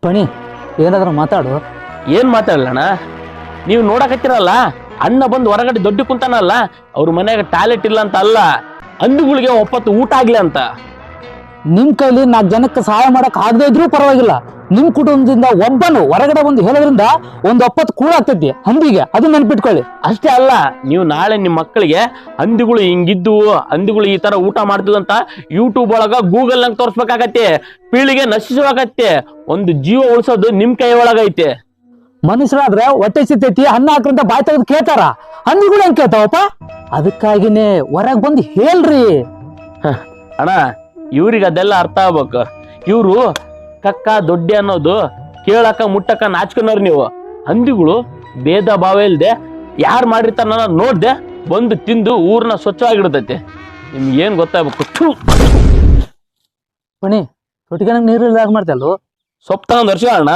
ಪಣಿ ಏನಾದ್ರೂ ಮಾತಾಡು. ಏನ್ ಮಾತಾಡಲಣ್ಣ, ನೀವು ನೋಡಕತ್ತಿರಲ್ಲ ಅಣ್ಣ ಬಂದು ಹೊರಗಡೆ ದೊಡ್ಡ ಕುಂತಾನಲ್ಲ, ಅವ್ರ ಮನ್ಯಾಗ ಟಾಯ್ಲೆಟ್ ಇಲ್ಲ ಅಂತ ಅಲ್ಲ, ಹಂದಿಗಳಿಗೆ ಒಪ್ಪತ್ತು ಊಟ ಆಗ್ಲಿ ಅಂತ. ನಿಮ್ ಕೈಲಿ 4 ಜನಕ್ಕೆ ಸಹಾಯ ಮಾಡಕ್ ಆಗದೇ ಇದ್ರೂ ಪರವಾಗಿಲ್ಲ, ನಿಮ್ ಕುಟುಂಬದಿಂದ ಒಬ್ಬನು ಹೊರಗಡೆ ಬಂದು ಹೇಳೋದ್ರಿಂದ ಒಂದ್ ಒಪ್ಪತ್ತು ಕೂಡ ಆಗ್ತೈತಿ ಹಂದಿಗೆ, ಅದು ನೆನ್ಪಿಟ್ಕೊಳ್ಳಿ. ಅಷ್ಟೇ ಅಲ್ಲ, ನೀವು ನಾಳೆ ನಿಮ್ಮ ಮಕ್ಕಳಿಗೆ ಹಂದಿಗಳು ಹಿಂಗಿದ್ದು, ಹಂದಿಗಳು ಈ ತರ ಊಟ ಮಾಡ್ತಿದ್ವು ಅಂತ ಯೂಟ್ಯೂಬ್ ಒಳಗ ಗೂಗಲ್ ನಂಗೆ ತೋರ್ಸ್ಬೇಕಾಗತ್ತೆ. ಪೀಳಿಗೆ ನಶಿಸಬೇಕಾಗತ್ತೆ. ಒಂದು ಜೀವ ಉಳಿಸೋದು ನಿಮ್ ಕೈ ಒಳಗೈತೆ. ಮನುಷ್ಯರಾದ್ರೆ ಹೊಟ್ಟೆ ಸಿತ್ತೈತಿ ಅನ್ನ ಹಾಕ್ರಂತ ಬಾಯ್ ತೆಗೆದು ಕೇಳ್ತಾರ, ಹಂದಿಗಳು ಹೆಂಗ್ ಕೇಳ್ತಾವಪ್ಪ? ಅದಕ್ಕಾಗಿನೇ ಹೊರಗ್ ಬಂದು ಹೇಳ್ರಿ. ಅಣ್ಣ, ಇವ್ರಿಗೆ ಅದೆಲ್ಲ ಅರ್ಥ ಆಗ್ಬೇಕು. ಇವ್ರು ಕಕ್ಕ ದೊಡ್ಡಿ ಅನ್ನೋದು ಕೇಳಕ ಮುಟ್ಟಕ ನಾಚ್ಕೊಂಡವ್ರು. ನೀವು ಹಂದಿಗಳು ಭೇದ ಭಾವ ಇಲ್ದೆ ಯಾರು ಮಾಡಿರ್ತಾರ ನೋಡ್ದೆ ಬಂದು ತಿಂದು ಊರ್ನ ಸ್ವಚ್ಛವಾಗಿಡ್ತೈತೆ. ನಿಮ್ಗೆ ಏನ್ ಗೊತ್ತಾಗ್ಬೇಕು? ಪಣಿ ತೊಟ್ಟಿಗೆ ನಂಗೆ ನೀರು ಇಲ್ದಾಗ ಮಾಡ್ತಲ್ವ? ಸೊಪ್ಪು ತಗೊಂಡ್ ವರ್ಷ ಅಣ್ಣ.